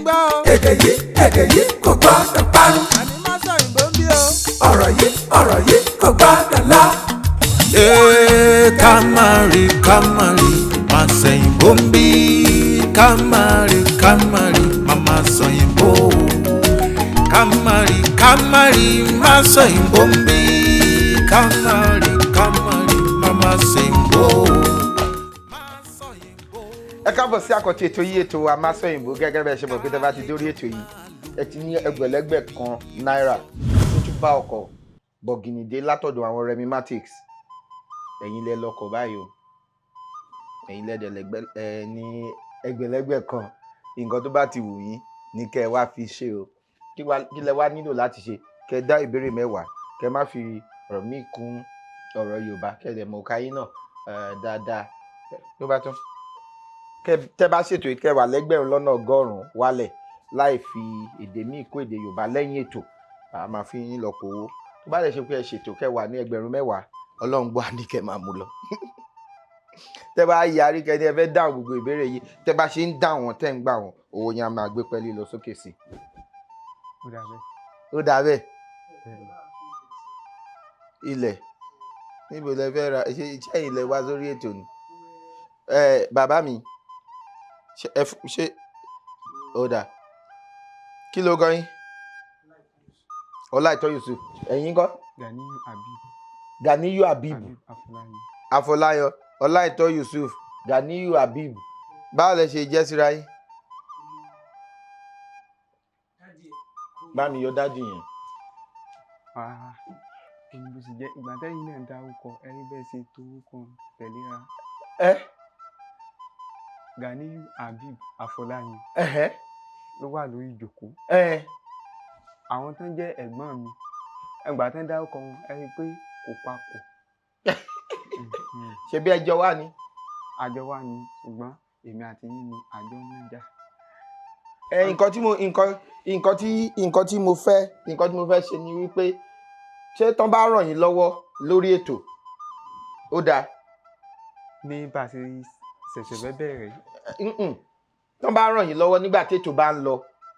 gbọ́ o. èdè yìí kò gbọ́dọ̀ parun. àní Masoyinbo ń bí o. ọ̀rọ̀ yìí kò gbọ́dọ̀ lọ. Kamari Masoyinbo ń bí. Kamari Mama Soyinbo. Kamari Masoyinbo ń bí. Kamari Mama Soyinbo. ẹ káàbọ̀ sí àkọ́tún ètò yìí ètò wa Masoyinbo gẹ́gẹ́ bẹ́ẹ̀ ṣe mọ̀ pé tẹ́ bá ti dórí ètò yìí ẹ ti ní ẹgbẹ̀lẹ́gbẹ̀ kan náírà tó tún bá ọkọ̀ bọ̀gìnìdé látọ̀dọ̀ àwọn remimatics ẹ̀yin lẹ lọkọ̀ báyìí o ẹ̀yin lẹ́dẹ̀lẹ́gbẹ̀ ní ẹgbẹ̀lẹ́gbẹ̀ kan nǹkan tó bá ti wù yín ní kẹ́ ẹ wá fi ṣe o kí lẹ wá nílò láti ṣe kẹ́ ẹ dá ìbéèrè mẹ́wàá kẹ́ ẹ má fi ọ̀rọ̀ míì kún ọ̀rọ̀ Yorùbá kẹ́ ẹ dẹ̀ mọ̀ káyín náà dáadáa ló bá tán tẹ́ bá ṣètò ìkẹwà lẹ́gbẹ̀rún lọ́nà ọgọ́rùn-ún wálẹ̀ láì fi èdè míì kó èdè Yorùbá lẹ́yìn ètò a máa fi yín lọ kówó tó bá lè ṣe pé ẹ ṣètò kẹwàá ní ẹgbẹ̀rún mẹ́wàá Ọlọ́run gbọ́ àní kẹ́ máa mú lọ tẹ́ bá yarí kẹ́ ẹ fẹ́ dáhùn gbogbo ìbéèrè yìí tẹ́ bá ṣe ń dáhùn wọn tẹ́ ń gbà wọn owó yẹn a máa gbé pẹ́ẹ́lí lọ sókè sí. ó dà bẹ́ẹ̀ ilẹ̀ níbo lẹ fẹ́ ra ṣé ilẹ̀ wá sórí ètò ni bàbá mi ṣe ọ̀dà kí ló gan yín Ọláìtọ́ Yusuf ẹ̀yin kọ́ Ganiyu Habeeb Afọláyan Ọláìtọ́ Yusuf Ganiyu Habeeb báwo lẹ ṣe jẹ́ síra yín bá mi yọ dájú yẹn. bó ṣe jẹ́ ìgbà tẹ́yìn náà dárúkọ ẹ̀rí bẹ́ẹ̀ ṣe tó orúkọ tẹ̀léra. Ganiyu Habeeb Afọláyan ló wà lórí ìjókòó. àwọn tó ń jẹ́ ẹ̀gbọ́n mi ẹgbà tó ń dárúkọ wọn ẹ rí i pé kò papọ̀. ṣe bí ẹjọ́ wà ní. àjọ wà ní ṣùgbọ́n èmi àti yín ni àjọ ń jà. nǹkan tí mo fẹ́ ṣe ni wípé ṣé tán bá ràn yín lọ́wọ́ lórí ètò ó dáa. ní bá a ṣe ṣẹ̀ṣẹ̀ fẹ́ bẹ̀rẹ̀. tán bá ràn yín lọ́wọ́ nígbà tí ètò bá ń lọ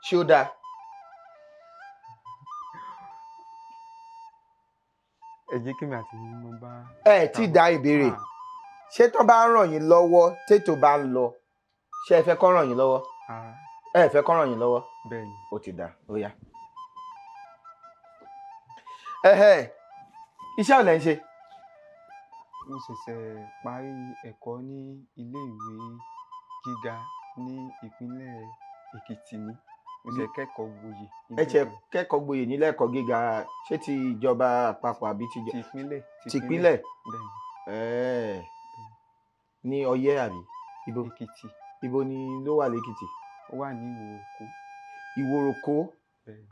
ṣé ó dáa. ẹ jẹ́ kí mi àti yín mo bá. ẹ ti dá ìbéèrè ṣé tán bá ràn yín lọ́wọ́ tètò bá ń lọ ṣé ẹ fẹ́ kán ràn yín lọ́wọ́ ẹ fẹ́ kán ràn yín lọ́wọ́ bẹ́ẹ̀ni ó ti dá ó yá. iṣẹ́ ò lẹ́ ń ṣe. mo ṣẹ̀ṣẹ̀ parí ẹ̀kọ́ ní ilé-ìwé gíga ní ìpínlẹ̀ Èkìtì ni mo ṣe kẹ́kọ̀ọ́ gboyè. ẹ ṣe kẹ́kọ̀ọ́ gboyè nílé ẹ̀kọ́ gíga ṣé ti ìjọba àpapọ̀ àbí ti ìpínlẹ̀ bẹ́ẹ̀ni. ní Ọ̀yẹ́ àbí ibo Èkìtì. ibo ni ló wà lẹ́kìtì. ó wà ní Ìwòròkó. Ìwòròkó. bẹ́ẹ̀ni.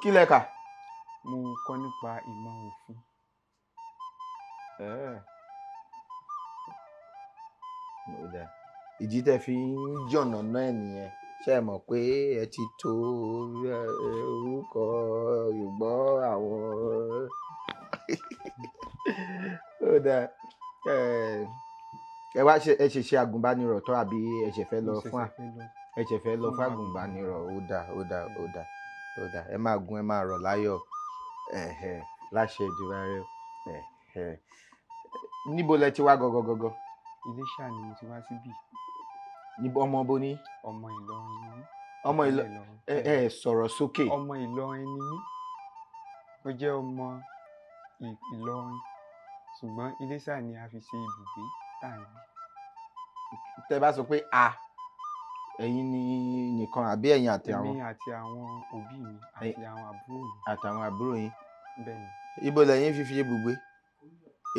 kí lẹ kà. mo kọ́ nípa ìmọ̀ òfin. ìdí tẹ́ fi ń jọ̀nà náà nìyẹn ṣé ẹ mọ̀ pé ẹ ti tó orúkọ Yorùbá àwọn ó dáa ẹ wá ẹ ṣe àgùnbánirọ̀ tó àbí ẹ ṣe fẹ́ lọ fún àgùnbánirọ̀ ó dáa ẹ máa gun ẹ máa rọ̀ láyọ̀ láṣẹ ìjọba rẹ níbo lẹ ti wá gọgọgọgọ. Iléṣà ni mo ti wá síbí. níbo ọmọ bo ní. ọmọ Ìlọrin ni mí. ọmọ Ìlọrin ẹ sọ̀rọ̀ sókè. ọmọ Ìlọrin ni mí. mo jẹ́ ọmọ Ìlọrin ṣùgbọ́n Iléṣà ni a fi ṣe ibùgbé tá à ń gbé. tẹ́ bá sọ pé ẹ̀yin ni nìkan àbí ẹ̀yin àti àwọn. èmi àti àwọn òbí mi àti àwọn àbúrò mi. àtàwọn àbúrò yín. bẹ́ẹ̀ni. ibo lẹ́yìn fi ṣe ibùgbé.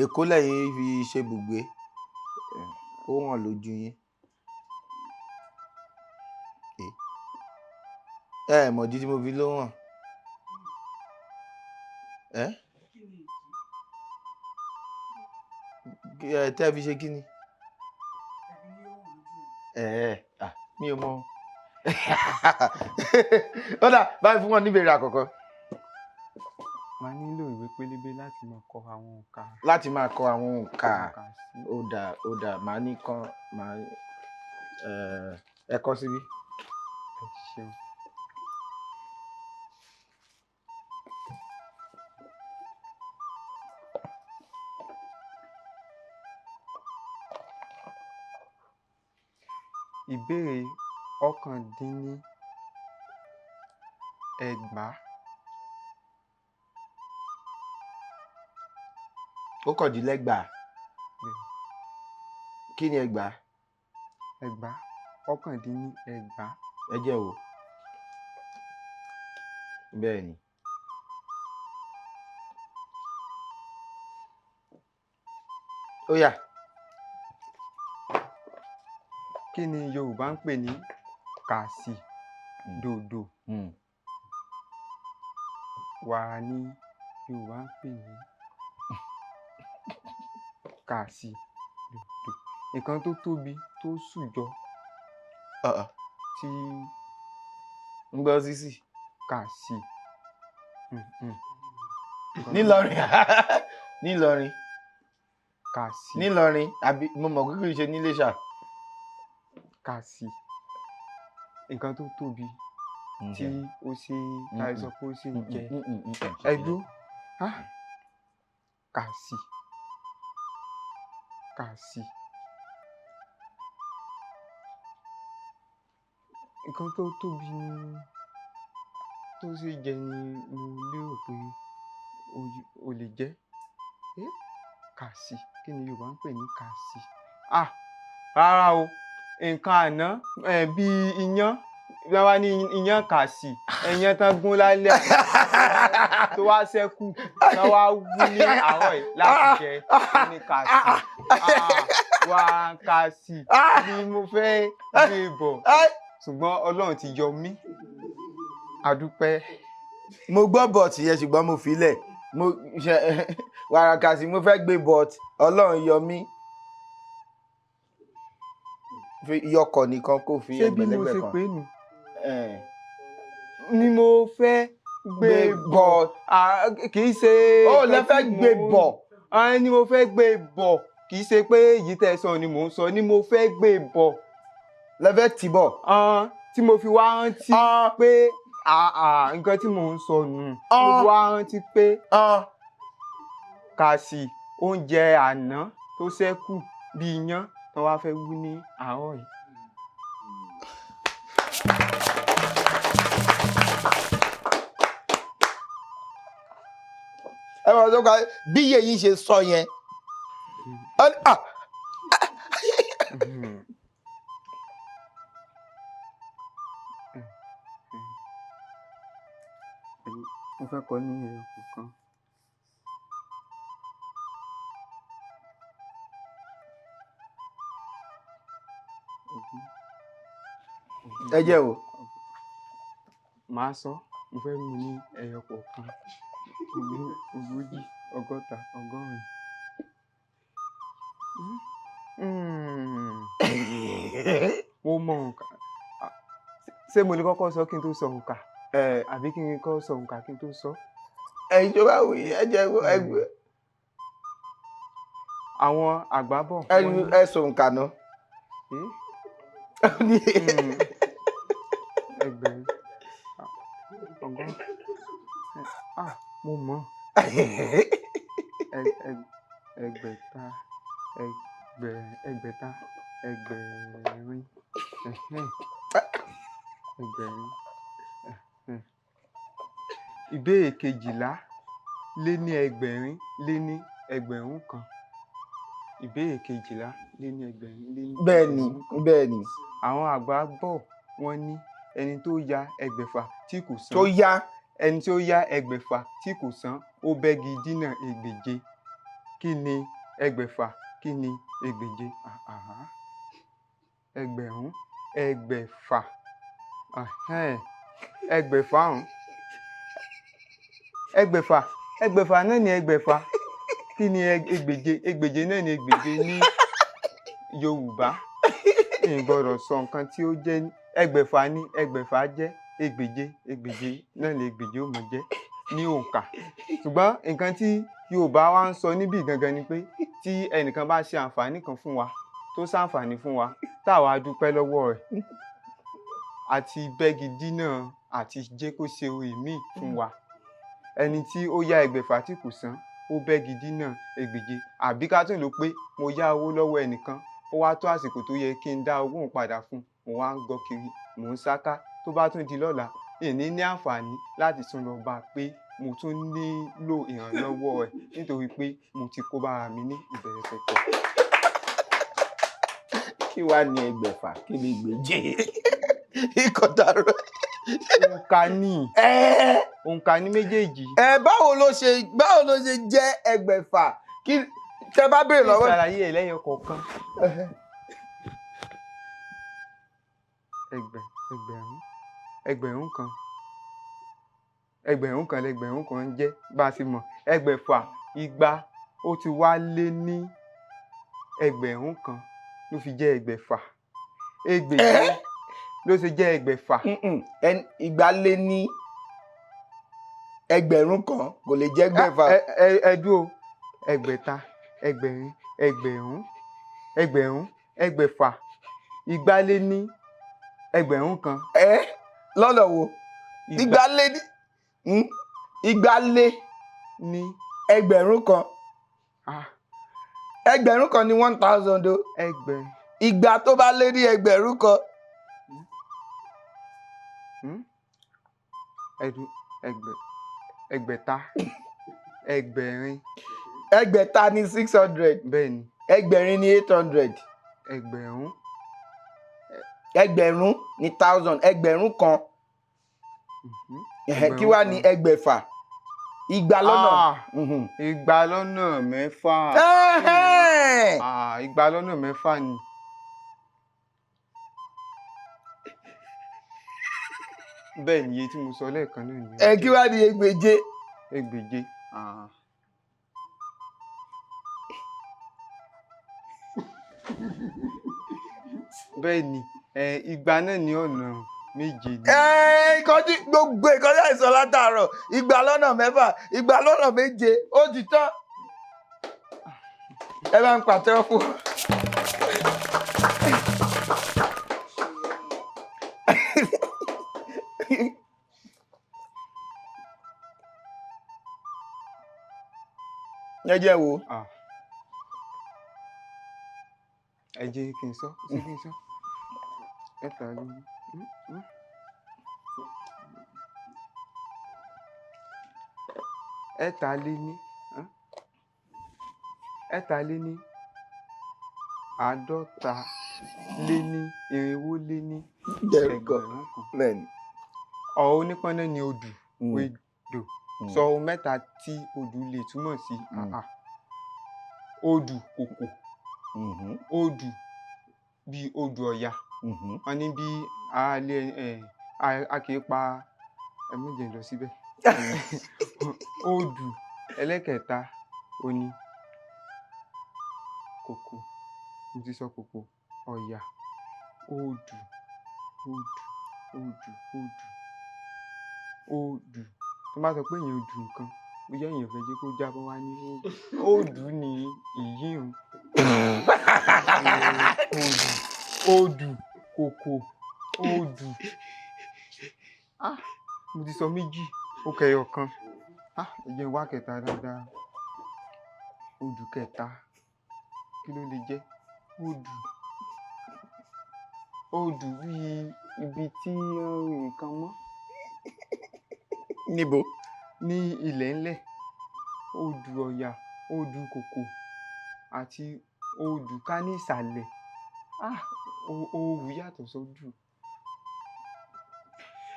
Èkó lẹ́yìn fi ṣe ibùgbé. ó hàn lójú yín. mọ̀dí tí mo fi ló hàn. tẹ́ fi ṣe kí ni. mi ò mọ̀. ó dà báyìí fún wọn níbèrè àkọ́kọ́. máa nílò ìwé pélébé láti máa kọ àwọn òǹkà. láti máa kọ àwọn òǹkà ó dà máa ní kan máa ẹ kọ síbí ẹ ṣeun. Ìbéèrè 129. Okòdínlẹ́gbàá. Kí ni ẹgbàá? Ẹgbàá. 129. Ẹ jẹ́ wò. Bẹ́ẹ̀ ni. Ó yá. Kí ni Yorùbá ń pè ní kàsì dòdò? Wàrà ni Yorùbá ń pè ní kàsì dòdò. Nǹkan tó tóbi tó sùjọ tí ń gbọ́ sísì. kàsì. Nílọrin. Nílọrin. Kàsì. Nílọrin àbí mo mọ̀ pé kì í ṣe ní Iléṣà. Kàsì. Nǹkan tó tóbi tí ó ṣe àìsàn pé ó ṣe ń jẹ. Ẹdú. Kàsì. Kàsì. Nǹkan tó tóbi tó ṣe jẹ ni mo lérò pé o lè jẹ. Kàsì. Kí ni Yorùbá ń pè ní kàsì? Rárá o. Nǹkan àná bíi iyán. Bí wọ́n bá ní iyán kàsì, ẹyán tán gún lálẹ́ tó wá ṣẹ́kù tán wá wú ní àárọ̀ yìí láti jẹ ní kàsì. Wá kàsì ni mo fẹ́ gbé bọ̀. Ṣùgbọ́n Ọlọ́run ti yọ mí. A dúpẹ́. Mo gbọ́ bọ̀tì yẹn ṣùgbọ́n mo fi lẹ̀. Wàrà kàsì mo fẹ́ gbé bọ̀tì Ọlọ́run yọ mí. Yọkọ̀ nìkan kò fi ẹgbẹ̀lẹ́gbẹ̀ kan. Ṣé bí mo ṣe pé nù? Ni mo fẹ́ gbé bọ̀. Kì í ṣe. Ó lẹ fẹ́ gbé bọ̀. Ni mo fẹ́ gbé bọ̀. Kì í ṣe pé èyí tẹ́ sọ ni mò ń sọ. Ni mo fẹ́ gbé bọ̀. Lẹ fẹ́ tì bọ̀. Tí mo fi wá rántí pé nǹkan tí mò ń sọ nù. Mo fi wá rántí pé kàsì oúnjẹ àná tó ṣẹ́kù bí iyán tó wá fẹ́ wú ní àárọ̀ yìí. Ẹ wọ́n tó ká bí iye yìí ṣe sọ yẹn. Mo fẹ́ kọ́ ní ẹyọ kọ̀ọ̀kan. Ẹ jẹ́ wò. Màá sọ. Mo fẹ́ mú ní ẹyọ kọ̀ọ̀kan. Ogójì, ọgọ́ta, ọgọ́rin. Mo mọ nǹkan. Ṣé mo lè kọ́kọ́ sọ kí n tó sọ nǹkan? Àbí kí n kọ́ sọ nǹkan kí n tó sọ? Ẹ̀yin tó bá wù yín ẹ jẹ́ ẹgbẹ́. Àwọn àgbà bọ̀. Ẹ sọ nǹkan náà. Ẹgbẹ̀rún. Ọgọ́rùn. Mo mọ̀. Ẹgbẹ̀ta. Ẹgbẹ̀ta. Ẹgbẹ̀rin. Ẹgbẹ̀rin. Ìbéèrè 12 lé ní ẹgbẹ̀rin lé ní ẹgbẹ̀rún kan. Ìbéèrè 12 lé ní ẹgbẹ̀rin lé ní. Bẹ́ẹ̀ni, bẹ́ẹ̀ni. Àwọn àgbà bọ̀ wọ́n ní ẹni tó ya ẹgbẹ̀fà tí kò san. Tó yá. Ẹni tó ya ẹgbẹ̀fà tí kò san ó bẹ́gi dínà ẹgbèje. Kí ni ẹgbẹ̀fà? Kí ni ẹgbèje? Ẹgbẹ̀rún. Ẹgbẹ̀fà. Ẹgbẹ̀fà ọ̀hún. Ẹgbẹ̀fà. Ẹgbẹ̀fà náà ni ẹgbẹ̀fà. Kí ni ẹgbèje? Ẹgbèje náà ni ẹgbèje ní Yorùbá. N gbọ́dọ̀ sọ nǹkan tí ó jẹ́ ẹgbẹ̀fà ní ẹgbẹ̀fà jẹ́ ẹgbèje. Ẹgbèje náà ni ẹgbèje ó mọ jẹ́ ní òǹkà. Ṣùgbọ́n nǹkan tí Yorùbá wa ń sọ níbí gangan ni pé tí ẹnìkan bá ṣe àǹfààní kan fún wa tó ṣàǹfààní fún wa táwa dúpẹ́ lọ́wọ́ rẹ̀ àti bẹ́gi dínà àti jẹ́ kó ṣe ohun ìmí fún wa. Ẹni tí ó yá ẹgbẹ̀fà tí kò san ó bẹ́gi dínà ẹgbèje. Àbí ká tún lò pé mo yá owó lọ́wọ́ ẹnìkan ó wá tó àsìkò tó yẹ kí n dá owó òun padà fún un, mo wá ń gọ kiri mò ń sáká, tó bá tún di lọ́la ìní ní àǹfààní láti tún lọ bá a pé mo tún nílò ìrànlọ́wọ́ ẹ̀ nítorí pé mo ti kó bára mi ní ìbẹ̀rẹ̀ pẹ̀pẹ̀. Kí wá ní ẹgbẹ̀fà kí ni ìgbèje? Ìkọ̀dàrú. Òǹkà ní méjèèjì. Báwo ló ṣe jẹ́ ẹgbẹ̀fà? Kí tẹ bá béèrè lọ́wọ́. Ìṣàlàyé ẹ̀ lẹ́yọ kọ̀ọ̀kan. Ẹgbẹ̀rún kan. Ẹgbẹ̀rún kan lẹgbẹ̀rún kan ń jẹ́ bá a ṣe mọ̀. Ẹgbẹ̀fà igba ó ti wá lé ní ẹgbẹ̀rún kan ló fi jẹ́ ẹgbẹ̀fà. Ẹgbèje ló ṣe jẹ́ ẹgbẹ̀fà. Igba lé ní ẹgbẹ̀rún kan kò lè jẹ́ ẹgbẹ̀fà. Ẹdúró ẹgbẹ̀ta ẹgbẹ̀rin ẹgbẹ̀rún ẹgbẹ̀fà igba lé ní ẹgbẹ̀rún kan. Lọ́nà wo? Igba lé ní ẹgbẹ̀rún kan. Ẹgbẹ̀rún kan ní 1000 o. Igba tó bá lé ní ẹgbẹ̀rún kan. Ẹgbẹ̀ta ẹgbẹ̀rin. Ẹgbẹ̀ta ní 600. Bẹ́ẹ̀ni. Ẹgbẹ̀rin ní 800. Ẹgbẹ̀rún ní 1000. Ẹgbẹ̀rún kan. Kí wá ní ẹgbẹ̀fà? Igba lọ́nà. Igba lọ́nà mẹ́fà. Igba lọ́nà mẹ́fà ni. Bẹ́ẹ̀ ni iye tí mo sọ lẹ́ẹ̀kan náà ni. Kí wá ní ẹgbèje? Ẹgbèje. Bẹ́ẹ̀ ni igba náà ní ọ̀nà méje ni. Gbogbo ìkọ́jà ìsọ látàárọ̀ igba lọ́nà mẹ́fà igba lọ́nà méje ó ti tán. Ẹ bá ń pàtẹ́wọ́ fún. Ẹ jẹ́ wo. Ẹ jẹ́ kí n sọ. Ẹ̀ta lé ní. Ẹ̀ta lé ní àádọ́ta lé ní irinwó lé ní ẹgbẹ̀rún kan. Bẹ́ẹ̀ni. Ọ̀rọ̀ onípọ́nná ni odù wedò. Sọ ohun mẹ́ta tí odù lè túmọ̀ sí. Odù kòkò. Odù bíi odù Ọ̀yà. Wọ́n ní bí a kì í pa ẹ̀mẹ́jẹ lọ síbẹ̀. Odù ẹlẹ́kẹta oní kòkò. Mo ti sọ kòkò. Ọ̀yà. Odù. Tó bá sọ pé èèyàn odù nǹkan bóyá èèyàn fẹ́ jẹ́ kó jábọ́ wá ní odù ní ìyíhun. Odù kòkò odù. Mo ti sọ méjì ó kẹyọ kan. Ẹ jẹ́ wá kẹta dáadáa. Odù kẹta kí ló lè jẹ́? Odù bíi ibi tí nǹkan mọ́. Níbo? Ní ilẹ̀ ńlẹ̀. Odù Ọ̀yà odù kòkò àti odù ká ní ìsàlẹ̀. Òwú yàtọ̀ sódù.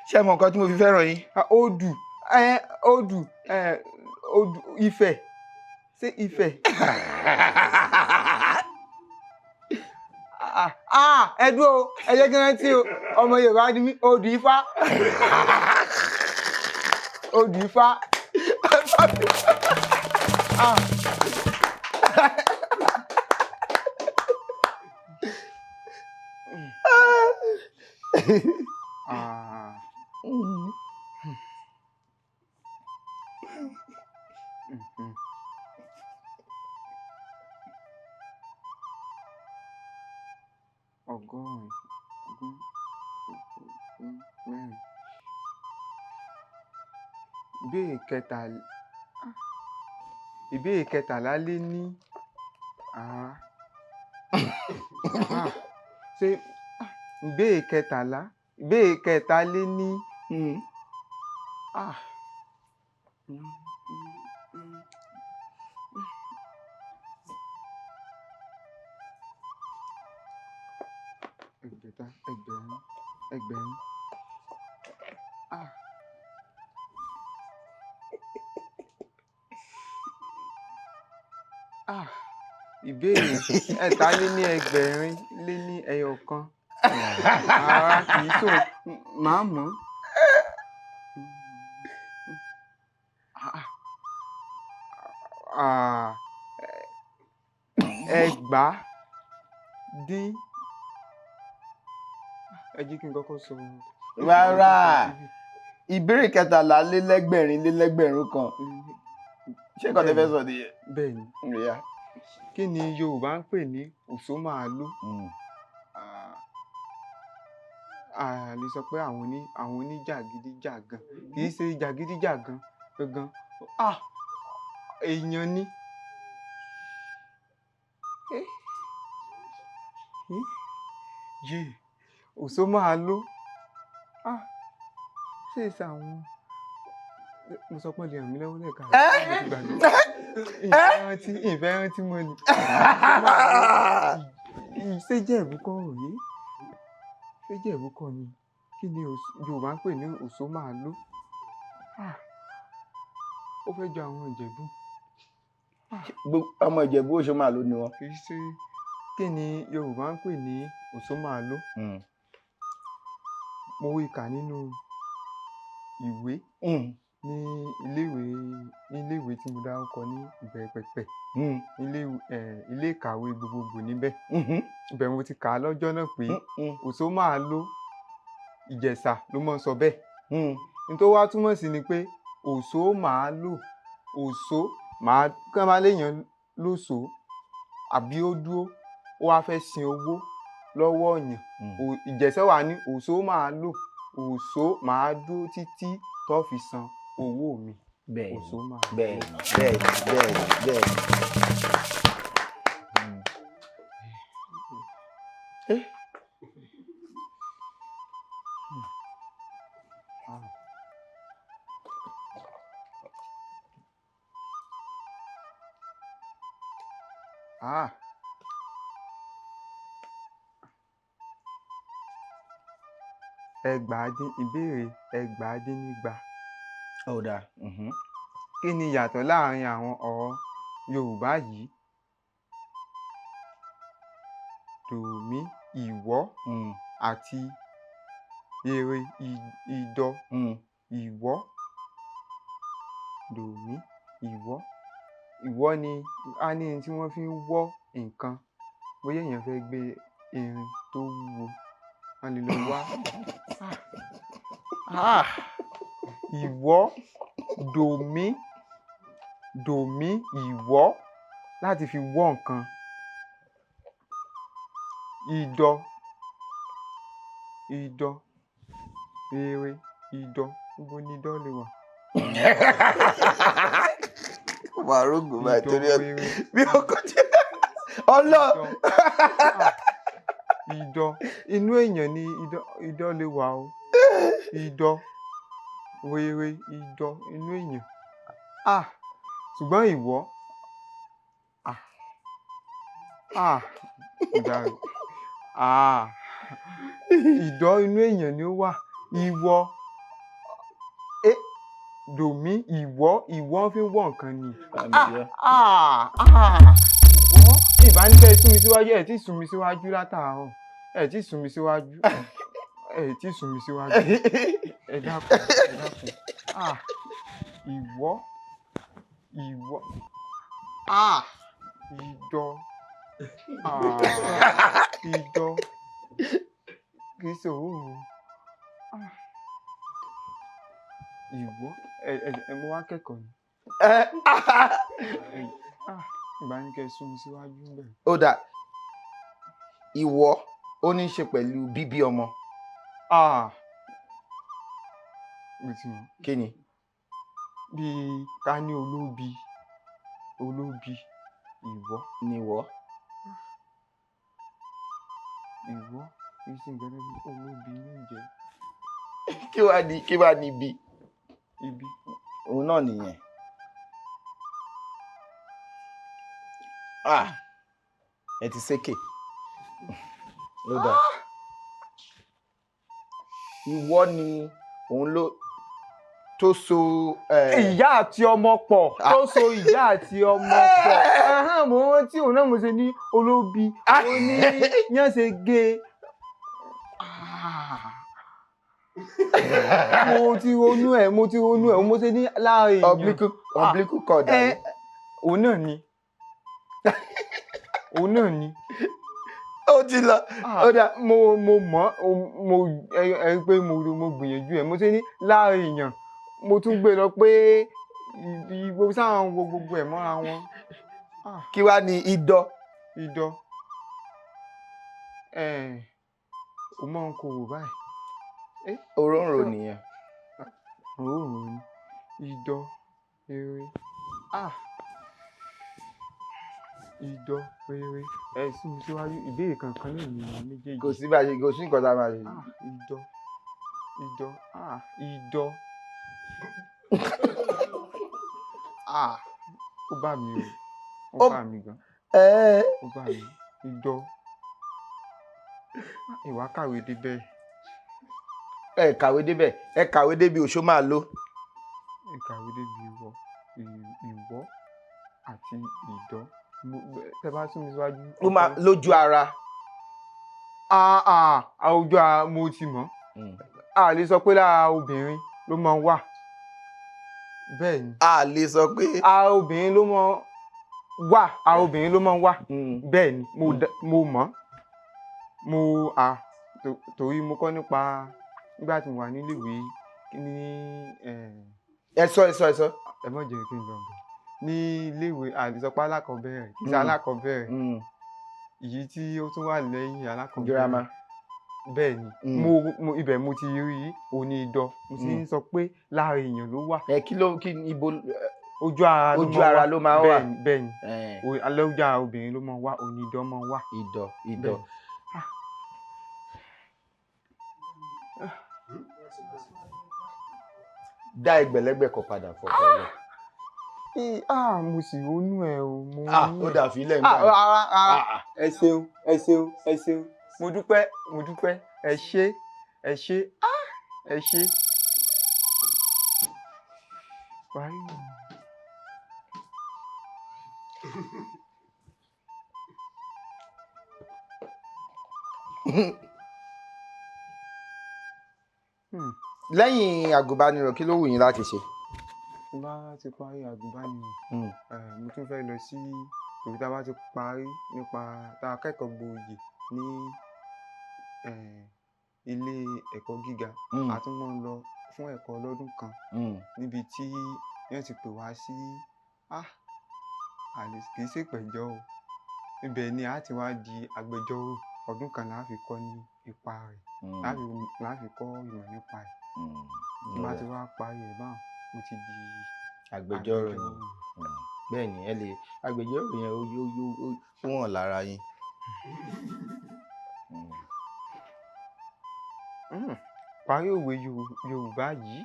Ṣé ẹ mọ nǹkan tí mo fi fẹ́ràn yín? Odù Ifẹ̀. Ṣé Ifẹ̀? Ẹ dúró ẹ jẹ́ kí n rántí o ọmọ Yorùbá ni mí. Odù Ifá. Odù Ifá. Ọgọ́rùn-ún ìbéèrè kẹtàlá lé ní ṣé ìbéèrè kẹta lé ní ẹgbẹ̀ta ẹgbẹ̀rún ìbéèrè ẹ̀ta lé ní ẹgbẹ̀rin lé ní ẹyọ kan ara kì í tó máa mọ̀ ẹgbàá dín ẹ jí kí n kọ́kọ́ sọ. rárá ìbéèrè kẹtàlá lé lẹ́gbẹ̀rin lé lẹ́gbẹ̀rún kan ṣé nǹkan tẹ́ fẹ́ sọ nìyẹn. bẹ́ẹ̀ ni kí ni Yorùbá ń pè ní òṣómàálù? A lè sọ pé àwọn oníjàgídíjàgan kì í ṣe jàgídíjàgan gangan èèyàn ni. òṣómàálù ṣé èsì àwọn mo sọ pé lè ràn mí lọ́wọ́ lẹ́ẹ̀ka ìfẹ́ rántí mọ́ ni ṣé Jẹ̀bú kọ́ òye ṣé Jẹ̀bú kọ́ ni kí ni Yorùbá ń pè ní òṣómàálù? ó fẹ́ jọ àwọn Ìjẹ̀bú. ọmọ Ìjẹ̀bú òṣómàálù ni wọ́n. kì í ṣe kí ni Yorùbá ń pè ní òṣómàálù? mo wí kà nínú ìwé ní iléèwé tí mo dárúkọ ní ìbẹ̀rẹ̀ pẹ̀pẹ̀ ilé ìkàwé gbogbogbò níbẹ̀ ibẹ̀ mo ti kà á lọ́jọ́ náà pé òṣómàálù Ìjẹ̀ṣà ló mọ̀ sọ bẹ́ẹ̀ ní tó wá túmọ̀ sí ni pé òṣómàálù kán máa léèyàn lóṣó àbí ó dúró ó wá fẹ́ sin owó lọ́wọ́ èèyàn Ìjẹ̀ṣà wà ní òṣómàálù máa dúró títí tó fi san owó mi. bẹ́ẹ̀ òṣómàálù. bẹ́ẹ̀. ìbéèrè ẹgbàádínnígba. ó dáa. kí ni ìyàtọ̀ láàrin àwọn ọ̀rọ̀ Yorùbá yìí? dòmí ìwọ àti ere idọ. ìwọ dòmí ìwọ ni a ní ẹni tí wọ́n fi ń wọ́ nǹkan bóyá èèyàn fẹ́ gbé irin tó wúwo wọ́n lè lọ wá ìwọ dòmí ìwọ láti fi wọ́ nǹkan. idọ ere idọ níbo ni idọ lè wà? wàrógò báyìí torí ẹ bí ọkọ jẹ ọlọ. idọ inú èèyàn ni idọ lè wà o. idọ were idọ inú èèyàn ṣùgbọ́n ìwọ idọ inú èèyàn ni ó wà. ìwọ dòmí ìwọ fi ń wọ́ nǹkan ni. ìwọ ìbánikẹ́ sún mi síwájú ẹ̀ tí sún mi síwájú látàárọ̀ ẹ̀ tí sún mi síwájú ẹ dákun ìwọ idọ kì í ṣe òwúrò ìwọ ẹ mo wá kẹ́kọ̀ọ́ ni ìbánikẹ́ sún mi síwájú bẹ́ẹ̀. ó dà ìwọ ó ní í ṣe pẹ̀lú bíbí ọmọ. mo ti mọ̀. kí ni? bíi ká ní olóbi ìwọ níwọ̀. ìsìn gẹ́gẹ́ bí olóbi ní ìjẹ́ kí wàá ní ibi ibi òun náà nìyẹn. Ẹ ti sékè ló dà. Ìwọ ni òun ló tó so ìyá àti ọmọ pọ̀ tó so ìyá àti ọmọ pọ̀ mo rántí òun náà mo ṣe ní olóbi ó ní yán ṣe gé mo ti ronú ẹ̀ mo ṣe ní láàrin èèyàn umbilical cord òun náà ni ó ti lọ ó dà. mo ẹ pé mo gbìyànjú ẹ̀ mo ṣe ní láàrin èèyàn mo tún gbé lọ pé ìbò sáwọn wo gbogbo ẹ̀ mọ́ra wọn. Kí wàá ní idọ. O máa ń korò báyìí. Òróǹro nìyẹn. Òróǹro ni idọ rere idọ rere sí mi síwájú ìbéèrè kankan náà ní méjèèjì. Kò sí nǹkan tá a máa ṣe. idọ ó bá mi ó bá mi gan ó bá mi idọ ìwà kàwé débẹ̀. Ẹ kàwé débẹ̀ ẹ kàwé débi òṣó máa lò. Ẹ kàwé débi ìwọ àti ìdọ tẹ bá sún mi síwájú. Ó máa lójú ara. Ojú ara mo ti mọ̀. A lè sọ pé lára obìnrin ló máa ń wà. Bẹ́ẹ̀ ni. A lè sọ pé. Ara obìnrin ló máa ń wà. Bẹ́ẹ̀ ni mo mọ̀. Torí mo kọ́ nípa nígbà tí mo wà níléèwé ní. Ẹ sọ. Ẹ mọ̀ jẹ́ kí n lọ bẹ̀. Ní iléèwé àdìsọ́pá alákọ̀ọ́bẹ̀rẹ̀ kìí ṣe alákọ̀ọ́bẹ̀rẹ̀ èyí tí ó tún wà lẹ́yìn alákọ̀ọ́bẹ̀rẹ̀. Girama. Bẹ́ẹ̀ ni mo ibẹ̀ mo ti rí òní idọ mo sì ń sọ pé láàrin èèyàn ló wà. Kí ibo. Ojú ara ló máa wà. Bẹ́ẹ̀ ni ojú ara obìnrin ló máa wà òní idọ máa wà. Idọ. Dá ẹgbẹ̀lẹ́gbẹ̀ kan padà fọkọ rẹ. Mo sì ronú ẹ o. Ó dà fílẹ̀ nígbà. Ẹ ṣeun mo dúpẹ́ ẹ ṣé. Lẹ́yìn àgùnbánirọ̀ kí ló wù yín láti ṣe? Tí bá ti parí àgùnbánirọ̀ mo tún fẹ́ lọ sí torí tá a bá ti parí nípa tá a kẹ́kọ̀ọ́ gboyè ní ilé ẹ̀kọ́ gíga a tún máa ń lọ fún ẹ̀kọ́ ọlọ́dún kan níbi tí wọ́n ti pè wá sí kì í ṣèpẹ̀jọ́ o ibẹ̀ ni a ti wá di agbẹjọ́rò ọdún kan láà fi kọ́ ní ipa rẹ̀ láà fi kọ́ ìmọ̀ nípa ẹ̀ tí bá ti wá parí ẹ̀ báwọn mo ti di agbẹjọ́rò ni. Bẹ́ẹ̀ ni ẹ lè agbẹjọ́rò yẹn ó wọ̀n lára yín. Parí òwe Yorùbá yìí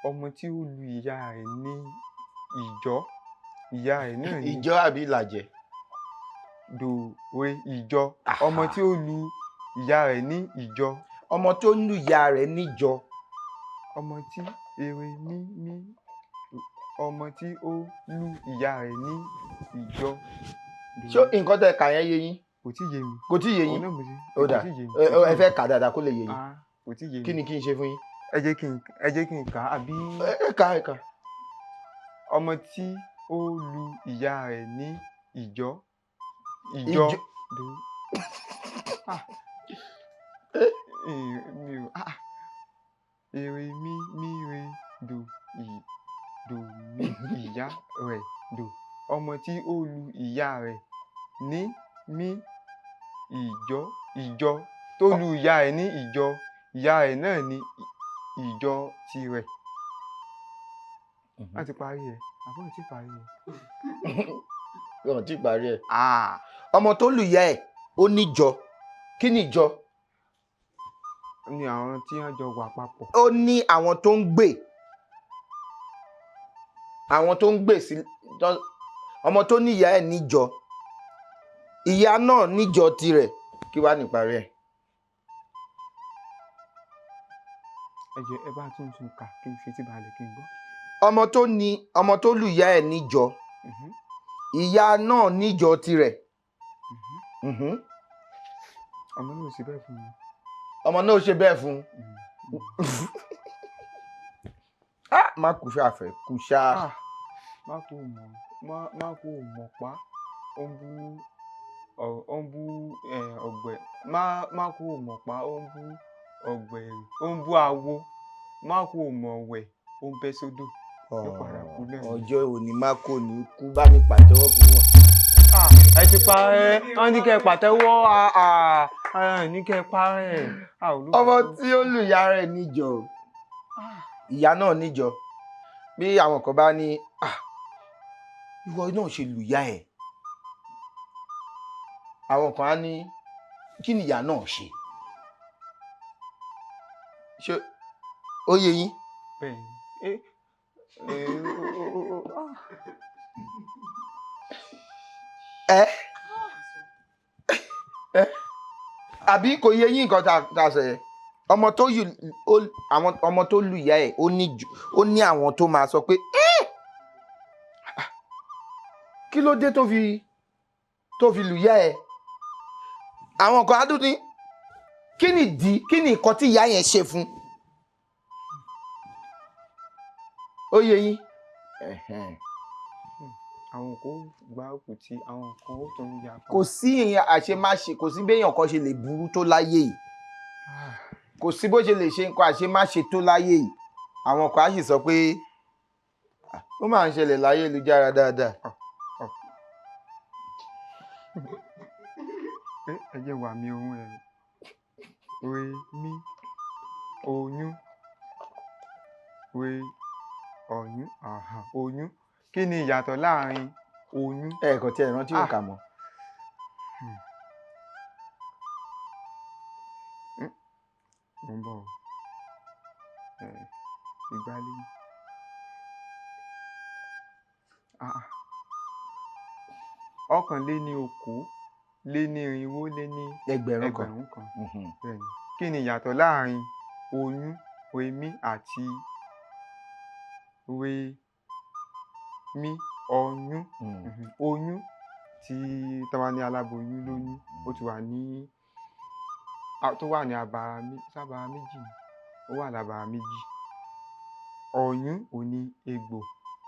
ọmọ tí ó lu ìyá rẹ̀ ní ìjọ ìyá rẹ̀ náà ní. Ìjọ àbí ìlàjẹ? Dòwe ìjọ ọmọ tí ó lu ìyá rẹ̀ ní ìjọ. Ọmọ tó ń lu ìyá rẹ̀ níjọ. Ọmọ tí ọmọ tí ó lu ìyá rẹ̀ ní ìjọ. Ṣé nǹkan tẹ́ kà yẹn yé yín? Kò tí yé mi. Kò tí yé yín? Ó dà ẹ fẹ́ kà dáadáa kó lè yé yín. Kò tí yé mi. Kí ni kí n ṣe fún yín? Ẹ jẹ́ kí n kà á àbí. Ẹ kà. Ọmọ tí ó lu ìyá rẹ̀ ní ìjọ. Èrè mi re dò ní ìyá rẹ̀ dò. Ọmọ tí ó lu ìyá rẹ̀ ní ìjọ tó lu ìyá rẹ̀ ní ìjọ ìyá rẹ̀ náà ní ìjọ tirẹ̀. wọ́n ti parí ẹ̀ àbọ̀ ti parí ẹ̀. Wọ́n ti parí ẹ̀. Ọmọ tó lùyà ẹ̀ ó níjọ. Kí ni ìjọ? Ní àwọn tí wọ́n jọ wà papọ̀. Ó ní àwọn tó ń gbè. Àwọn tó ń gbè sí ọmọ tó níyà ẹ̀ níjọ. Ìyá náà níjọ tirẹ̀. Kí wá ní ìparí ẹ̀? Ẹ jẹ́ ẹ bá tún kà kí n fetí balẹ̀ kí n gbọ́. Ọmọ tó lùyà ẹ̀ níjọ. Ìyá náà níjọ tirẹ̀. Ọmọ náà ò ṣe bẹ́ẹ̀ fún mi. Ọmọ náà ò ṣe bẹ́ẹ̀ fún. Má kú ṣàfẹ́ kú ṣá. Má kú mọ̀ pa ó ń bú ọ̀gbẹ̀. Má kú mọ̀ pa ó ń bú ọ̀gbẹ̀rì ó ń bú awo. Má kú mọ̀ wẹ̀ ó ń bẹ́ sódò. Ọjọ́ òní má kò ní kú bá ní pàtẹ́wọ́ fún wọn. Ẹ ti parẹ́ wọ́n ní kẹ́ pàtẹ́wọ́ ní kẹ́ parẹ́. Ọmọ tí ó lùyà rẹ̀ níjọ ìyá náà níjọ bí àwọn kan bá ní ìwọ náà ṣe lùyà ẹ̀ àwọn kan á ní kí ni ìyá náà ṣe ó yé yín. Àbí kò yé yín nǹkan tá a sọ yẹn ọmọ tó lù ìyá ẹ̀ ó ní àwọn tó máa sọ pé kí ló dé tó fi lù ìyá ẹ̀ àwọn kan á dún ní kí ni nǹkan tí ìyá yẹn ṣe fún ó yé yín. Àwọn kò gbá òkú tí àwọn kan ó tó ń ya. Kò sí àṣemáṣe kò sí béèyàn kan ṣe lè burú tó láyé yìí kò sí bó ṣe lè ṣe nǹkan àṣemáṣe tó láyé yìí àwọn kan á sì sọ pé ó máa ń ṣẹlẹ̀ láyé ìlújára dáadáa. Ẹ jẹ́ wà mí ohun ẹ̀ re mí oyún re ọ̀yún oyún kí ni ìyàtọ̀ láàrin oyún. Ẹ̀ẹ̀kan tí ẹ rántí òǹkà mọ́. Mo ń bọ̀ ìgbálẹ̀ ọ̀kànléníokòó lé ní irinwó lé ní ẹgbẹ̀rún kan. Bẹ́ẹ̀ni kí ni ìyàtọ̀ láàrin oyún remí àti remí ọyún. Oyún tí tọ́wá ní aláboyún lóyún ó ti wà ní tó wà ní sábàá méjì ó wà lábàá méjì. Ọyún ò ní egbò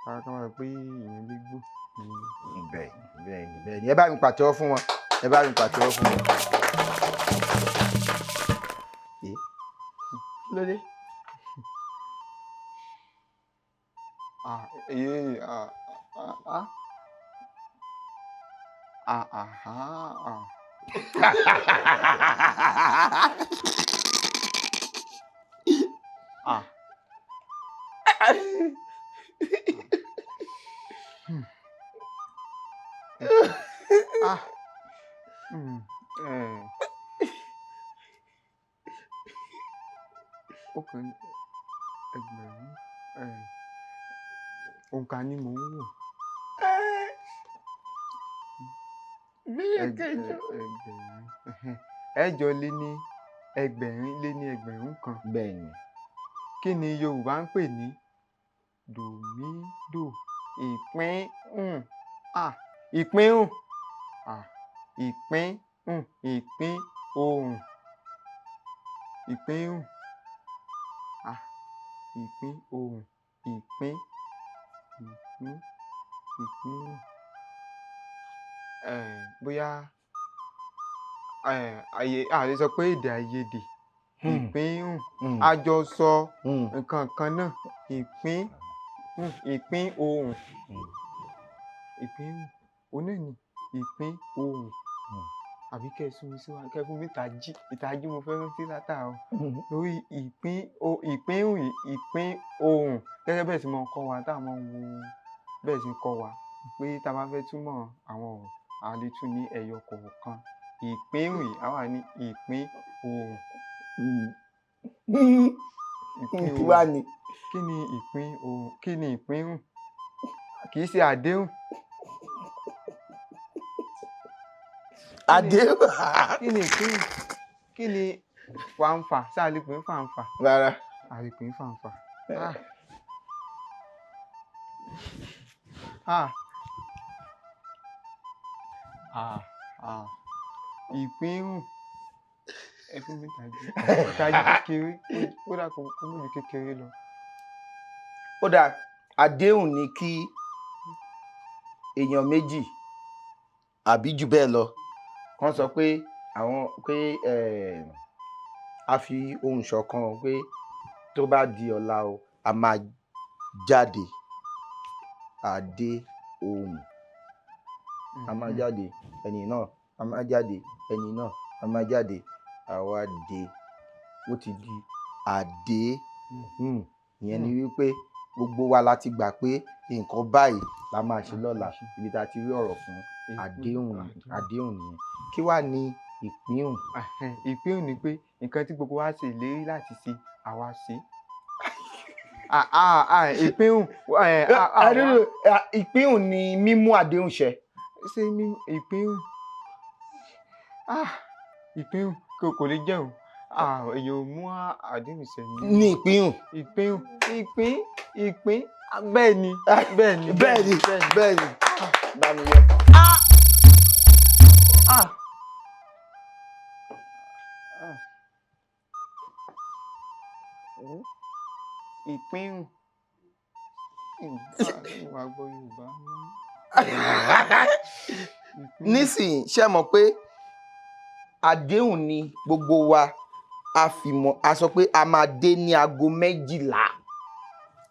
ká máa pé èèyàn lè gbò. Bẹ́ẹ̀ni ẹ bá mi pàtẹ́wọ́ fún wọn ẹ bá mi pàtẹ́wọ́ fún wọn. Kí ló dé? Ọ̀kan ẹgbẹ̀rún òǹkà ni mò ń wò. Ẹ̀jọ lé ní ẹgbẹ̀rún kan. Bẹ́ẹ̀ni. Kí ni Yorùbá ń pè ní dòmídò ìpínhùn ìpínhùn ìpínhùn ìpín ohùn ìpínhùn ìpín ohùn ìpínhùn bóyá a lè sọ pé èdè àìyedè ìpínhùn àjọsọ nǹkan kan náà ìpín ohùn ìpínhùn òun náà ni ìpín ohùn àbí kẹsùn mi síwájú kẹfún mi ìtají mo fẹ́ rántí látàárọ̀ lórí ìpínhùn ìpín ohùn gẹ́gẹ́ bẹ́ẹ̀ sì mọ kọ́ wa tá a mọ wo bẹ́ẹ̀ sì kọ́ wa pé tá a bá fẹ́ túmọ̀ àwọn ọ̀rọ̀ a lè tún ní ẹyọ kọ̀ọ̀kan ìpínrìn àwa ní ìpín ohùn. kí wá ni. kí ni ìpín ohùn kí ni ìpínrùn kì í ṣe àdéhùn. àdéhùn. kí ni ìpínrùn kí ni fàǹfà ṣáà lè pín fàǹfà. rárá. àlèpín fàǹfà. ìpínrùn ẹ fún mi tají kékeré ó dà kó mú mi kékeré lọ. ó dà àdéhùn ni kí èèyàn méjì àbí jù bẹ́ẹ̀ lọ kàn sọ pé àwọn pé a fi ohùn ṣọ̀kan pé tó bá di ọ̀la o a máa jáde àdé ohùn a máa jáde ẹni náà a máa jáde ẹni náà a máa jáde àwa dé ó ti di àdé ìyẹn ni wípé gbogbo wa la ti gbà pé nǹkan báyìí la máa ṣe lọ́la ibi tá a ti rí ọ̀rọ̀ fún àdéhùn nìyẹn kí wàá ní ìpínhùn. ìpínhùn ni pé nǹkan tí gbogbo wa ṣe ìlérí láti ṣe àwa ṣe. ìpínhùn. ìpínhùn ni mímú àdéhùn ṣẹ. ṣé ìpínhùn ìpínhùn kò lè jẹun èèyàn ò mú àdéhùn ṣẹ ní ìpínhùn. ìpín bẹ́ẹ̀ ni bẹ́ẹ̀ ni bá mi yọ. ìpínhùn wàá gbọ́ Yorùbá. nísìnyí ṣe mọ̀ pé àdéhùn ni gbogbo wa a sọ pé a máa dé ní aago 12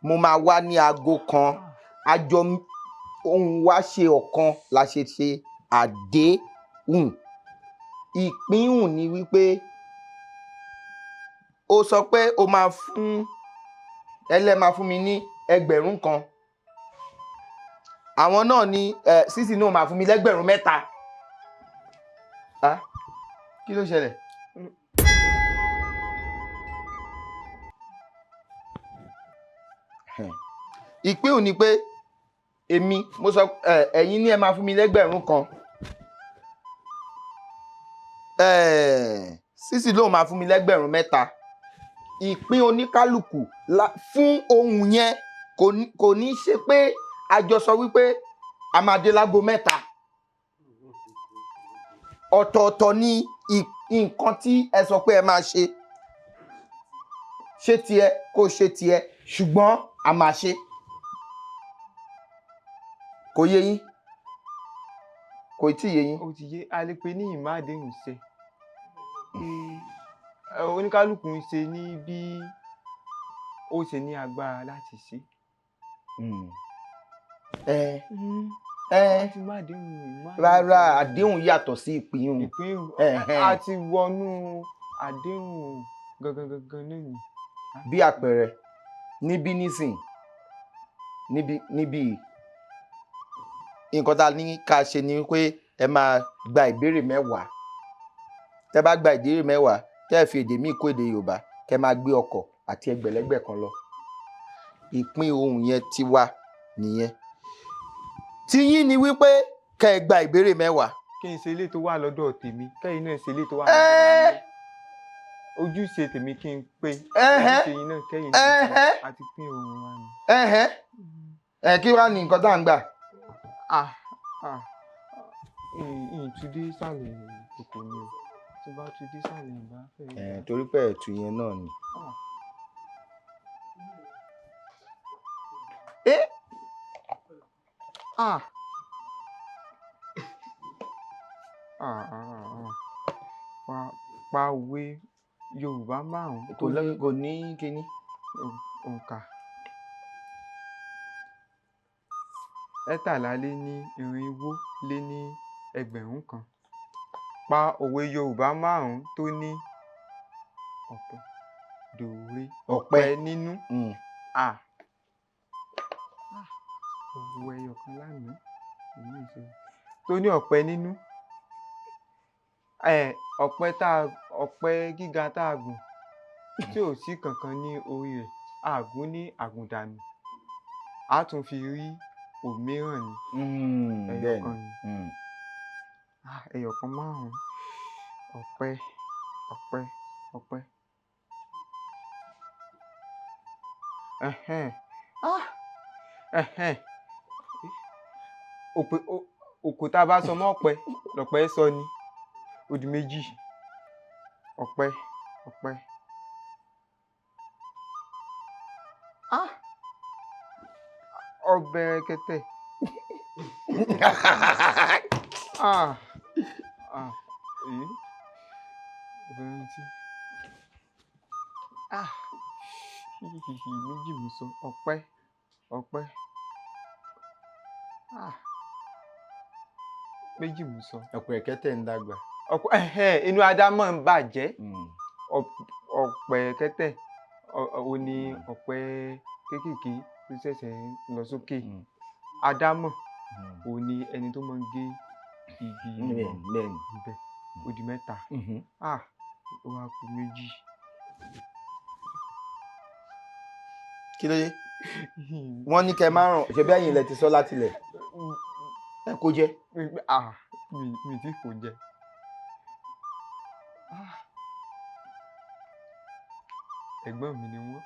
mo máa wá ní aago 1 àjọ ohùn wa ṣe ọ̀kan la ṣe àdéhùn. ìpínhùn ni wípé o sọ pé o máa máa fún mi ní 1000 kan àwọn náà ní sísì náà máa fún mi 3,000. kí ló ṣẹlẹ̀? ìpínhùn ni pé èmi mo sọ ẹ̀yin ní ẹ máa fún mi 1,000 kan sísì lóun máa fún mi 3,000. ìpín oníkálùkù fún ohun yẹn kò ní ṣe pé a jọ sọ wípé a máa dé láago 3 ọ̀tọ̀ọ̀tọ̀ ni nǹkan tí ẹ sọ pé ẹ máa ṣe tiẹ̀ kó ṣe tiẹ̀ ṣùgbọ́n a máa ṣe. kò yé yín kò tí ì yé yín. ó ti yé a lè pe ní ìmádéhùn ṣe oníkálùkù ń ṣe ní bí ó ṣe ní agbára láti ṣe. rárá àdéhùn yàtọ̀ sí ìpínhùn. a ti wọnú àdéhùn gangan náà ni. bí àpẹẹrẹ níbí nísìn níbí nǹkan tá a ní ká ṣe ni pé ẹ máa gba ìbéèrè 10. tẹ́ bá gba ìbéèrè 10 tẹ́ ẹ fi èdè míì kó èdè Yorùbá kẹ́ máa gbé ọkọ̀ àti ẹgbẹ̀lẹ́gbẹ̀ kan lọ. ìpín ohùn yẹn ti wà nìyẹn. tiyín ni wípé kẹ́ ẹ gba ìbéèrè 10. kí n ṣe ilé tó wà lọ́dọ̀ tèmi kẹ́yìn náà ṣe ilé tó wà lọ́dọ̀ tèmi. ojúṣe tèmi kí n pé ojúṣe yín náà kẹ́yìn náà àti pín ohùn wa ni. kí wàá ní nǹkan tá à ń gbà. ìtúndé sàlẹ̀ kòkò ni o tí bá túndé sàlẹ̀ ìbá fẹ́. torí pé ẹ̀tù yẹn náà ni. pa òwe Yorùbá 5 kò ní kíní. òǹkà 4,400 kan. pa òwe Yorùbá 5 tó ní ọ̀pẹ dòwe ọ̀pẹ nínú. òwú ẹyọ kan lánàá èmi ìṣe tó ní ọ̀pẹ nínú ọ̀pẹ gíga tá a gùn tí ò sí kankan ní orí rẹ̀ àgún ní àgùndànù a tún fi rí òmíràn ní ẹyọ kan ní ẹyọ kan márùn-ún ọ̀pẹ òkò tá a bá sọ mọ́ ọ̀pẹ lọ̀pẹ sọ ni ó di méjì ọ̀pẹ ọbẹ̀ kẹtẹ méjì mo sọ ọ̀pẹ méjì mo sọ. ọ̀pẹ kẹ́tẹ̀ ń dàgbà. inú adámọ̀ ń bàjẹ́ ọ̀pẹ kẹ́tẹ̀ ó ní ọ̀pẹ kéékèèké tó ṣẹ̀ṣẹ̀ ń lọ sókè adámọ̀ ó ní ẹni tó máa ń gé igi níbẹ̀ ó di mẹ́ta ó wá kù méjì. kí ló dé wọ́n ní kẹ́ márùn ṣe bí ẹ̀yin ilẹ̀ ti sọ láti ilẹ̀ ẹ kó jẹ. mi ti kò jẹ. ẹ̀gbọ́n mi ni wọ́n.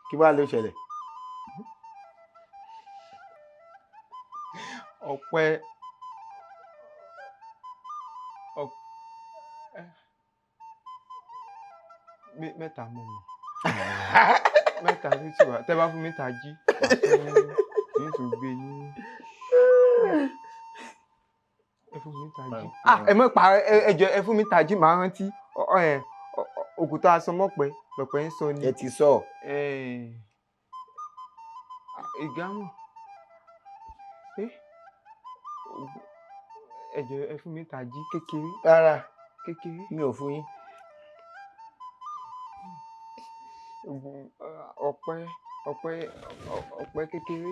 kí wàá ló ṣẹlẹ̀. ọ̀pẹ mẹ́ta mọ̀ mọ́ mẹ́ta ló ti wà tẹ́ bá fún mi tají ní tó gbé ní ẹ fún mi tají. ẹ mọ̀ pa ẹjọ ẹ fún mi tají màá rántí òkúta asọmọpẹ lọpẹ ń sọ ni. ẹ ti sọ. ìgámù ẹjọ ẹ fún mi tají kékeré. rárá kékeré. mi ò fún yín. ọ̀pẹ kékeré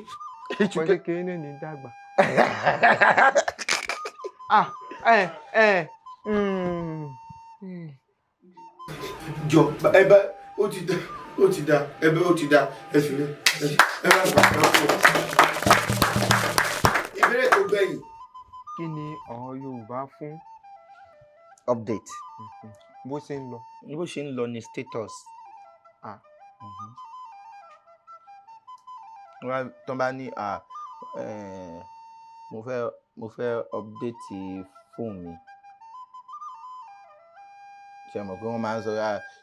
ọ̀pẹ kékeré náà ní dàgbà. jọ ẹ bá ó ti dá ẹ bá ó ti dá ẹ fi ẹ bá gbà ìbéèrè tó gbẹ̀yìn. kí ni ọ̀rọ̀ Yorùbá fún update. bó ṣe ń lọ. bó ṣe ń lọ ní status. tó bá ní mo fẹ́ update fóònù mi ṣe mọ̀ pé wọ́n máa ń sọ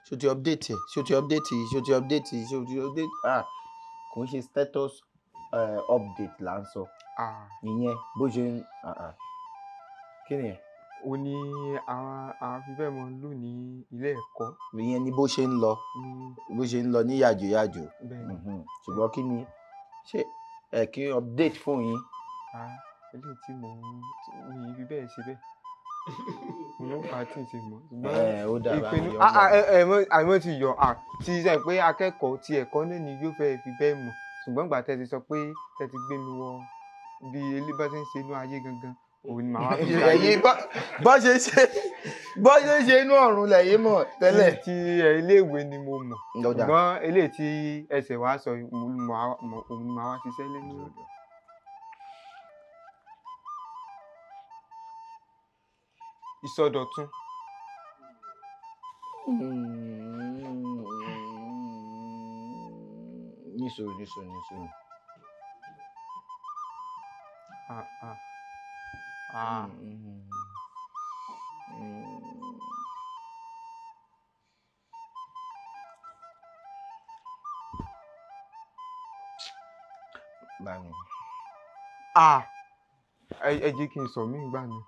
ṣó ti update kò ń ṣe status update là ń sọ ìyẹn bó ṣe ń kí ni ẹ̀. ó ní àwọn fi bẹ́ẹ̀ mọ́ lò ní ilé ẹ̀kọ́. ìyẹn ni bó ṣe ń lọ ní yàjòyàjò ṣùgbọ́n kí ni ṣé ẹ kí update fún yín. eléyìí tí mi fi bẹ́ẹ̀ ṣe bẹ́ẹ̀ mo ló fà á tí ì ṣe mọ́ ṣùgbọ́n ìpinnu àmọ́ ti yọ ti sọ pé akẹ́kọ̀ọ́ ti ẹ̀kọ́ náà ni yóò fẹ́ fi bẹ́ẹ̀ mọ̀ ṣùgbọ́n ìgbà tẹ́ ti sọ pé tẹ́ ti gbé mi wọ bí elébá ṣe ń ṣe inú ayé gangan òun ni màá wá fi ẹ̀yin bọ́ ṣe ṣe inú ọ̀run lẹ́yìn mọ̀ tẹ́lẹ̀. ti iléèwé ni mo mọ̀ ṣùgbọ́n eléyìí tí ẹsẹ̀ wá sọ òun ni màá wá ṣiṣẹ́ lẹ́nu. ìsọdọ̀tun. nísòro. Báwo. ẹ jẹ́ kí n sọ mí gbà ni.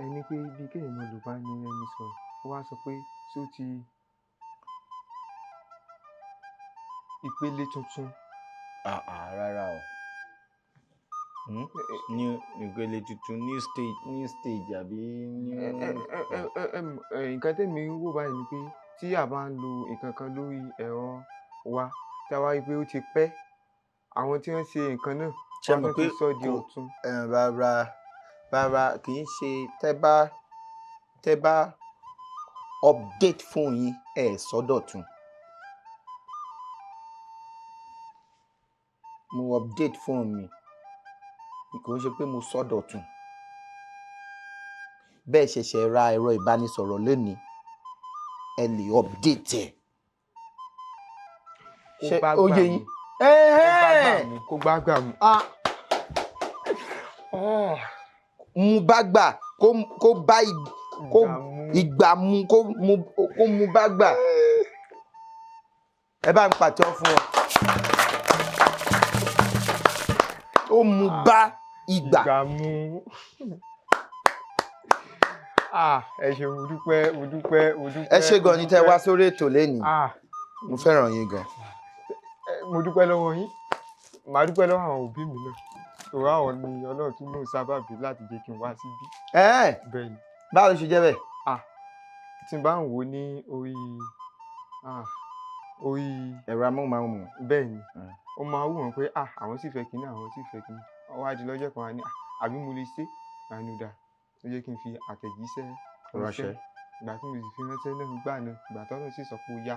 ẹni pé bí kéèyàn mọ Yorùbá ní ẹni sọ ó wá sọ pé ṣó ti ìpele tuntun. rárá o New ìpele tuntun new stage àbí new. Nǹkan tèmi ń wò báyìí ni pé tí a bá ń lo nǹkan kan lórí ẹ̀rọ wa tí a wá rí pé ó ti pẹ́ àwọn tí wọ́n ṣe nǹkan náà ṣe wọ́n mọ̀ tún pé ti sọ di ọ̀tun. rárá kì í ṣe tẹ́ bá update phone yín sọ́dọ̀tun. Mo update phone mi kò ń ṣe pé mo sọ́dọ̀tun. Bẹ́ẹ̀ ṣẹ̀ṣẹ̀ ra ẹ̀rọ ìbánisọ̀rọ̀ lónìí ẹ lè update ẹ̀. Kó bá gbà mú. Kó bá gbà mú. Mú bá gbà kó bá ìgbà mú kó mú bá gbà. Ẹ bá ń pàtẹ́wọ́ fún wọn. Ó mú bá ìgbà mú. Ẹ ṣé mo dúpẹ́. ẹ ṣé gan ni tẹ́ wá sórí ètò lénìí. Mo fẹ́ràn yín gan. Mo dúpẹ́ lọ́wọ́ yín. Màá dúpẹ́ lọ́wọ́ àwọn òbí mi náà. Torí àwọn ni Ọlọ́run tún lóun sábàbí láti jẹ́ kí n wá síbí. Bẹ́ẹ̀ ni. Báwo ló ṣe jẹ́ bẹ́ẹ̀? Tí n bá ń wò ní orí ẹ̀rọ amóhùnmáwòrán. Bẹ́ẹ̀ ni. Ó máa wù wọ́n pé àwọn sì fẹ́ kíní àwọn sì fẹ́ kíní. Ó wá di lọ́jọ́ kan wá ní àbí mo lè ṣe ànúdà ó jẹ́ kí n fi àtẹ̀jíṣẹ́ ránṣẹ́. Ìgbà tí mo sì fi ránṣẹ́ náà gbà náà ìgbà tọ́lọ́run sì sọ pé ó yá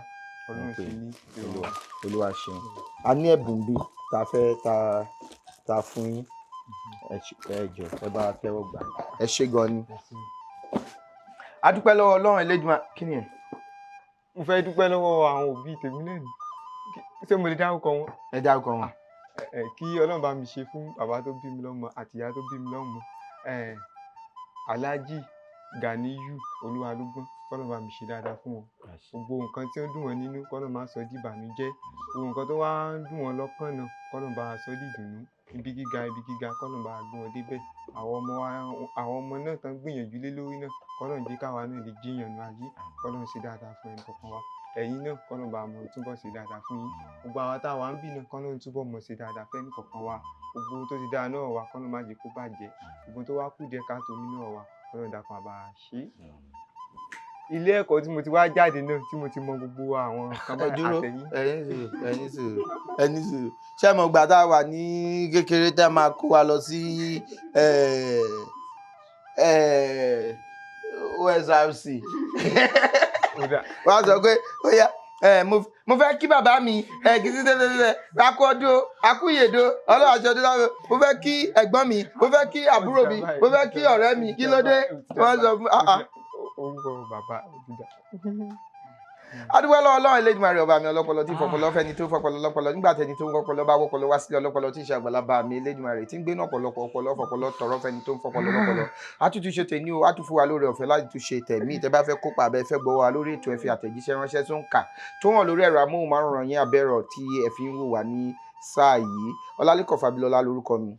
Ọlọ́run sì ní Olúwa ṣeun. A ní ẹ̀bùn bí ta fẹ́ ta fún yín. Ẹ jọ̀ọ́ ẹ bá wa tẹ́wọ́ gbà. Ẹ ṣé gan ni. A dúpẹ́ lọ́wọ́ Ọlọ́run Elédùmarè. Kí ni ẹ̀? Mo fẹ́ dúpẹ́ lọ́wọ́ àwọn òbí tèmi náà ni. Ṣé mo lè dárúkọ wọn? Ẹ dárúkọ wọn. Kí Ọlọ́run bá mi ṣe fún bàbá tó bí mi lọ́mọ àti ìyá tó bí mi lọ́mọ. Alhaji Ganiyu Olúwalógbọ́n kọ́lọ́run bá mi ṣe dáadáa fún wọn. Gbogbo nǹkan tí ó dùn wọ́n nínú kọ́lọ́run má sọ di ìbànújẹ́. Gbogbo nǹkan tó wá ń dùn wọ́n lọ́kàn náà kọ́lọ́run bá sọ di ìdùnnú. Ibi gíga kọ́lọ́run bá gbé wọn débẹ̀. Àwọn ọmọ náà tán gbìyànjú lé lórí náà kọ́lọ́run jẹ́ káwa náà lè jíyàn nú ayé. Kọ́lọ́run ṣe dáadáa fún ẹnì kọ̀ọ̀kan wa. Ẹ̀yin náà kọ́lọ́run bá mọ̀ túbọ̀ ṣe dáadáa fún yín. Gbogbo àwa táwa ń bì náà kọ́lọ́run túbọ̀ mọ̀ ṣe dáadáa fún ẹnì kọ̀ọ̀kan wa. Gbogbo tó ti dáa náà wà kọ́lọ́run má jẹ́ kó bàjẹ́. Gbogbo tó wá kù díẹ̀ káàtó nínú wa Ọlọ́run dákun á bá wa ṣe. Ilé ẹ̀kọ́ tí mo ti wá jáde náà tí mo ti mọ gbogbo àwọn nǹkan bá àtẹ̀yìn. ẹni sùúrù ṣé mo gbà tá a wà ní kékeré tá a máa kó wa lọ sí OSRC wọ́n á sọ pé ó yá mo fẹ́ kí bàbá mi kì í sí tẹ́tẹ́tẹ́ akú ọdún akú ìyèdó ọlọ́run aṣọ ọdún láwọn mo fẹ́ kí ẹ̀gbọ́n mi mo fẹ́ kí àbúrò mi mo fẹ́ kí ọ̀rẹ́ mi kí ló dé wọ́n sọ fún orúkọ bàbá òdìdá. Adúgbò Ọlọ́run Elédùmarè ọba mi ọlọ́pọlọ tí fọpọlọ fẹ́ni tó fọpọlọ lọ́pọlọ nígbà tẹni tó ń fọpọlọ bá wọpọlọ wá sílẹ̀ ọlọ́pọlọ tí ń ṣe àgbàlagbà mi Elédùmarè tí ń gbé náà ọ̀pọ̀lọpọ̀ ọpọlọ fọpọlọ tọrọ fẹ́ni tó ń fọpọlọ lọ́pọlọ. Àtúntò ṣe tèmi o àtúntò fún wa lórí ọ̀fẹ́ láti tún ṣe tẹ̀mí tẹ́ bá fẹ́ kópa abẹ́ fẹ́ gbọ́ wa lórí ètò ẹ fi àtẹ̀jíṣẹ́ ránṣẹ́ tó ń kà tó hàn lórí ẹ̀rọ amóhùnmáwòrán yín abẹ́rọ̀ tí ẹ fi ń wò wá ní sáà yìí. Ọlálékọ̀ Fábílọ́lá lórúkọ mi.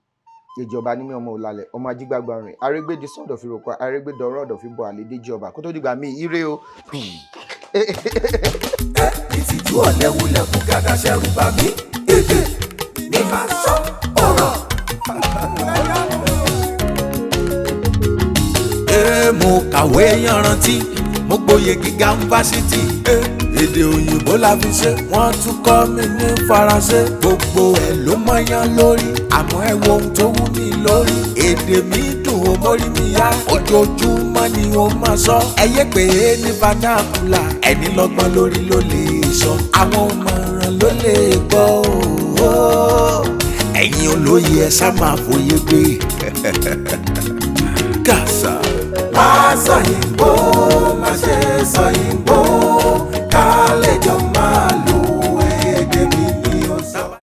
Ìjọba ní mi ọmọ òlàlẹ̀ ọmọ ajígbàgbà rìn arégbèdè sọ̀dọ̀ fi rògbà arégbèdè ọ̀rọ̀ ọ̀dọ̀ fi bọ̀ àlédèjì ọba kó tó dìgbà mí ire o. Ìtìjú ọ̀lẹ́wulẹ̀ fún gàdá ṣẹ́rù bà mí. Èdè ni màá sọ ọ̀rọ̀. Mo kàwé yanrantí mo gboyè gíga yunifásitì. Èdè òyìnbó la fi ṣe wọ́n tún kọ́ mi ní faransé. Gbogbo ẹ̀ ló mọyán lórí àmọ́ ẹ wo ohun tó wú mi lórí. Èdè mi dùn ó mórí mi yá ojoojúmọ́ ni ó máa sọ. ẹ yé pé ní vernacular ẹni lọ́gbọ́n lórí ló lè sọ. àwọn ọmọràn ló lè gbọ́ o. ẹ̀yin olóye ẹ sá máa fòye gbé. Kàsà. Masoyinbo má ṣe sọyìnbó.